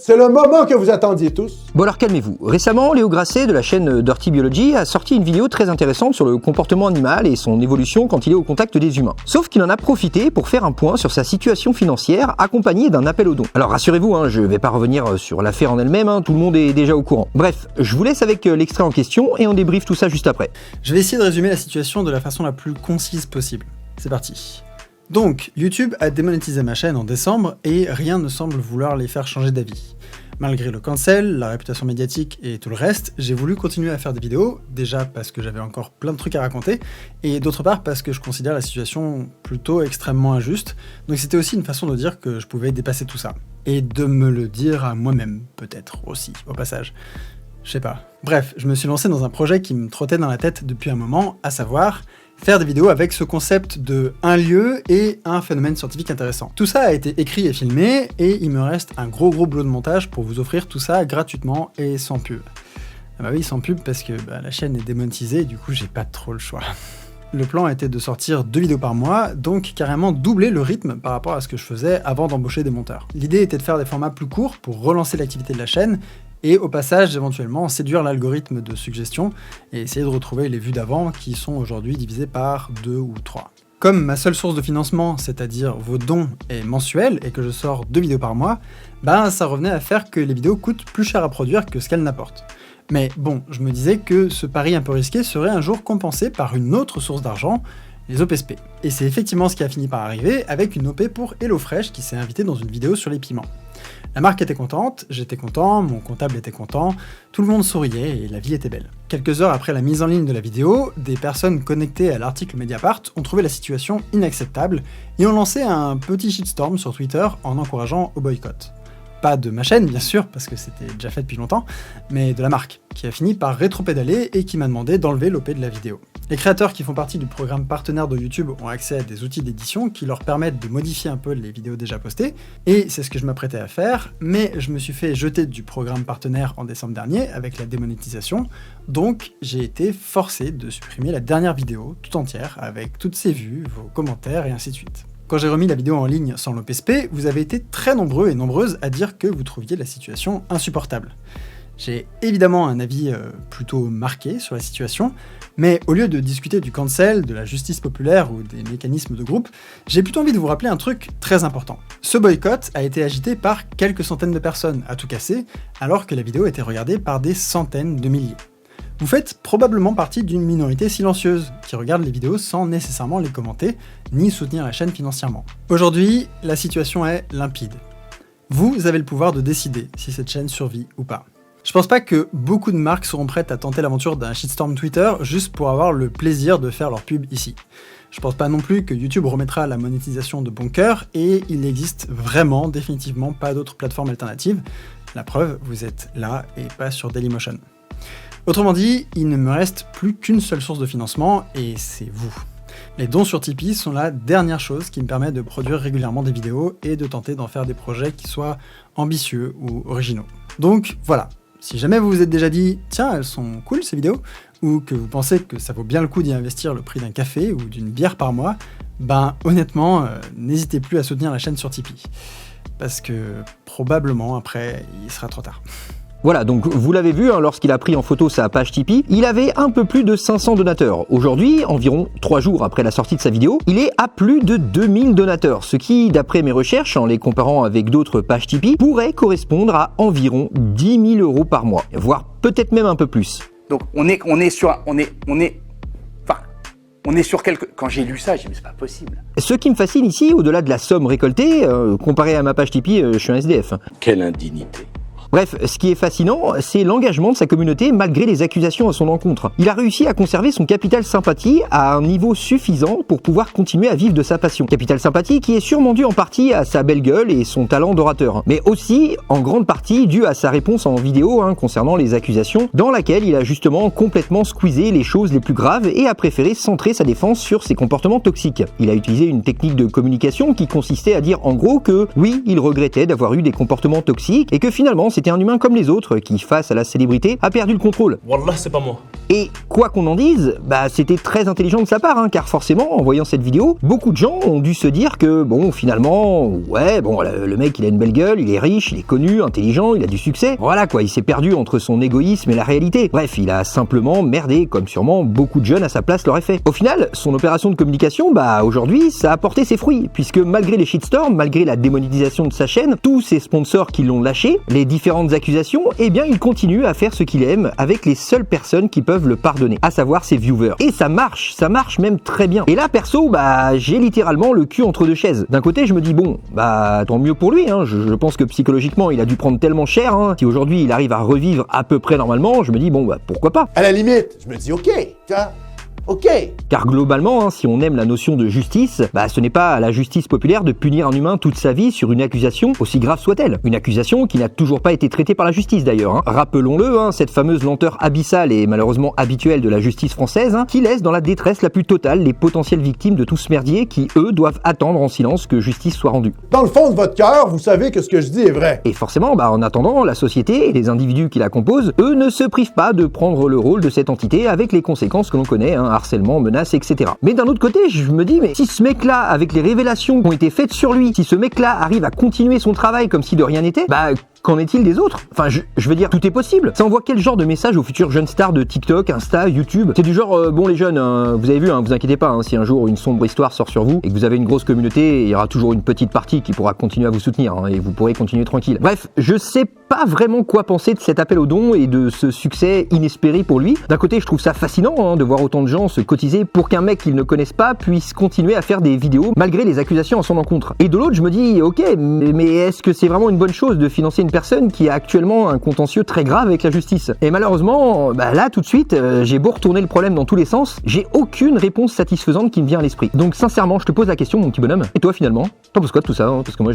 C'est le moment que vous attendiez tous. Bon alors calmez-vous. Récemment, Léo Grasset de la chaîne Dirty Biology a sorti une vidéo très intéressante sur le comportement animal et son évolution quand il est au contact des humains. Sauf qu'il en a profité pour faire un point sur sa situation financière accompagné d'un appel aux dons. Alors rassurez-vous, je vais pas revenir sur l'affaire en elle-même, tout le monde est déjà au courant. Bref, je vous laisse avec l'extrait en question et on débriefe tout ça juste après. Je vais essayer de résumer la situation de la façon la plus concise possible. C'est parti. Donc, YouTube a démonétisé ma chaîne en décembre et rien ne semble vouloir les faire changer d'avis. Malgré le cancel, la réputation médiatique et tout le reste, j'ai voulu continuer à faire des vidéos, déjà parce que j'avais encore plein de trucs à raconter, et d'autre part parce que je considère la situation plutôt extrêmement injuste, donc c'était aussi une façon de dire que je pouvais dépasser tout ça. Et de me le dire à moi-même, peut-être aussi, au passage. Je sais pas. Bref, je me suis lancé dans un projet qui me trottait dans la tête depuis un moment, à savoir faire des vidéos avec ce concept de un lieu et un phénomène scientifique intéressant. Tout ça a été écrit et filmé, et il me reste un gros boulot de montage pour vous offrir tout ça gratuitement et sans pub. Ah bah oui, sans pub parce que la chaîne est démonétisée, du coup j'ai pas trop le choix. Le plan était de sortir 2 vidéos par mois, donc carrément doubler le rythme par rapport à ce que je faisais avant d'embaucher des monteurs. L'idée était de faire des formats plus courts pour relancer l'activité de la chaîne, et au passage, éventuellement, séduire l'algorithme de suggestion et essayer de retrouver les vues d'avant qui sont aujourd'hui divisées par 2 ou 3. Comme ma seule source de financement, c'est-à-dire vos dons, est mensuelle et que je sors 2 vidéos par mois, ça revenait à faire que les vidéos coûtent plus cher à produire que ce qu'elles n'apportent. Mais bon, je me disais que ce pari un peu risqué serait un jour compensé par une autre source d'argent, les OPSP. Et c'est effectivement ce qui a fini par arriver avec une OP pour HelloFresh qui s'est invitée dans une vidéo sur les piments. La marque était contente, j'étais content, mon comptable était content, tout le monde souriait et la vie était belle. Quelques heures après la mise en ligne de la vidéo, des personnes connectées à l'article Mediapart ont trouvé la situation inacceptable et ont lancé un petit shitstorm sur Twitter en encourageant au boycott. Pas de ma chaîne, bien sûr, parce que c'était déjà fait depuis longtemps, mais de la marque, qui a fini par rétropédaler et qui m'a demandé d'enlever l'OP de la vidéo. Les créateurs qui font partie du programme partenaire de YouTube ont accès à des outils d'édition qui leur permettent de modifier un peu les vidéos déjà postées, et c'est ce que je m'apprêtais à faire, mais je me suis fait jeter du programme partenaire en décembre dernier avec la démonétisation, donc j'ai été forcé de supprimer la dernière vidéo tout entière avec toutes ses vues, vos commentaires et ainsi de suite. Quand j'ai remis la vidéo en ligne sans l'OPSP, vous avez été très nombreux et nombreuses à dire que vous trouviez la situation insupportable. J'ai évidemment un avis plutôt marqué sur la situation, mais au lieu de discuter du cancel, de la justice populaire ou des mécanismes de groupe, j'ai plutôt envie de vous rappeler un truc très important. Ce boycott a été agité par quelques centaines de personnes à tout casser, alors que la vidéo était regardée par des centaines de milliers. Vous faites probablement partie d'une minorité silencieuse, qui regarde les vidéos sans nécessairement les commenter, ni soutenir la chaîne financièrement. Aujourd'hui, la situation est limpide. Vous avez le pouvoir de décider si cette chaîne survit ou pas. Je pense pas que beaucoup de marques seront prêtes à tenter l'aventure d'un shitstorm Twitter juste pour avoir le plaisir de faire leur pub ici. Je pense pas non plus que YouTube remettra la monétisation de bon cœur, et il n'existe vraiment, définitivement pas d'autres plateformes alternatives. La preuve, vous êtes là et pas sur Dailymotion. Autrement dit, il ne me reste plus qu'une seule source de financement, et c'est vous. Les dons sur Tipeee sont la dernière chose qui me permet de produire régulièrement des vidéos et de tenter d'en faire des projets qui soient ambitieux ou originaux. Donc voilà, si jamais vous vous êtes déjà dit « Tiens, elles sont cool ces vidéos », ou que vous pensez que ça vaut bien le coup d'y investir le prix d'un café ou d'une bière par mois, honnêtement, n'hésitez plus à soutenir la chaîne sur Tipeee. Parce que probablement après, il sera trop tard. Voilà, donc vous l'avez vu, lorsqu'il a pris en photo sa page Tipeee, il avait un peu plus de 500 donateurs. Aujourd'hui, environ 3 jours après la sortie de sa vidéo, il est à plus de 2000 donateurs, ce qui, d'après mes recherches, en les comparant avec d'autres pages Tipeee, pourrait correspondre à environ 10 000 € par mois, voire peut-être même un peu plus. Donc on est sur quelque... Quand j'ai lu ça, j'ai dit mais c'est pas possible. Ce qui me fascine ici, au-delà de la somme récoltée, comparé à ma page Tipeee, je suis un SDF. Quelle indignité. Bref, ce qui est fascinant, c'est l'engagement de sa communauté malgré les accusations à son encontre. Il a réussi à conserver son capital sympathie à un niveau suffisant pour pouvoir continuer à vivre de sa passion. Capital sympathie qui est sûrement dû en partie à sa belle gueule et son talent d'orateur, mais aussi en grande partie dû à sa réponse en vidéo concernant les accusations, dans laquelle il a justement complètement squeezé les choses les plus graves et a préféré centrer sa défense sur ses comportements toxiques. Il a utilisé une technique de communication qui consistait à dire en gros que oui, il regrettait d'avoir eu des comportements toxiques et que finalement c'était un humain comme les autres qui, face à la célébrité, a perdu le contrôle. Wallah, c'est pas moi. Et quoi qu'on en dise, bah c'était très intelligent de sa part, hein, car forcément, en voyant cette vidéo, beaucoup de gens ont dû se dire que, bon, finalement, ouais, bon, le mec, il a une belle gueule, il est riche, il est connu, intelligent, il a du succès. Voilà quoi, il s'est perdu entre son égoïsme et la réalité. Bref, il a simplement merdé, comme sûrement beaucoup de jeunes à sa place l'auraient fait. Au final, son opération de communication, bah aujourd'hui, ça a porté ses fruits, puisque malgré les shitstorms, malgré la démonétisation de sa chaîne, tous ses sponsors qui l'ont lâché, les différentes accusations, eh bien, il continue à faire ce qu'il aime avec les seules personnes qui peuvent le pardonner, à savoir ses viewers. Et ça marche même très bien. Et là, perso, bah, j'ai littéralement le cul entre deux chaises. D'un côté, je me dis, bon, bah, tant mieux pour lui, hein. Je pense que psychologiquement, il a dû prendre tellement cher, hein. Si aujourd'hui, il arrive à revivre à peu près normalement, je me dis, bon, bah, pourquoi pas. À la limite, je me dis, OK, OK. Car globalement, hein, si on aime la notion de justice, bah ce n'est pas à la justice populaire de punir un humain toute sa vie sur une accusation, aussi grave soit-elle. Une accusation qui n'a toujours pas été traitée par la justice d'ailleurs. Hein. Rappelons-le, hein, cette fameuse lenteur abyssale et malheureusement habituelle de la justice française, hein, qui laisse dans la détresse la plus totale les potentielles victimes de tout ce merdier qui, eux, doivent attendre en silence que justice soit rendue. Dans le fond de votre cœur, vous savez que ce que je dis est vrai. Et forcément, bah en attendant, la société et les individus qui la composent, eux ne se privent pas de prendre le rôle de cette entité avec les conséquences que l'on connaît, hein, harcèlement, menaces, etc. Mais d'un autre côté, je me dis, mais si ce mec-là, avec les révélations qui ont été faites sur lui, si ce mec-là arrive à continuer son travail comme si de rien n'était, bah qu'en est-il des autres? Enfin, je veux dire, tout est possible. Ça envoie quel genre de message aux futures jeunes stars de TikTok, Insta, YouTube? C'est du genre, bon les jeunes, vous avez vu, vous inquiétez pas, si un jour une sombre histoire sort sur vous et que vous avez une grosse communauté, il y aura toujours une petite partie qui pourra continuer à vous soutenir et vous pourrez continuer tranquille. Bref, je sais pas vraiment quoi penser de cet appel au don et de ce succès inespéré pour lui. D'un côté, je trouve ça fascinant de voir autant de gens se cotiser pour qu'un mec qu'ils ne connaissent pas puisse continuer à faire des vidéos malgré les accusations à son encontre. Et de l'autre, je me dis, ok, mais est-ce que c'est vraiment une bonne chose de financer une personne qui a actuellement un contentieux très grave avec la justice? Et malheureusement, bah là, tout de suite, j'ai beau retourner le problème dans tous les sens, j'ai aucune réponse satisfaisante qui me vient à l'esprit. Donc sincèrement, je te pose la question, mon petit bonhomme, et toi finalement, t'en penses quoi de tout ça? Parce que moi,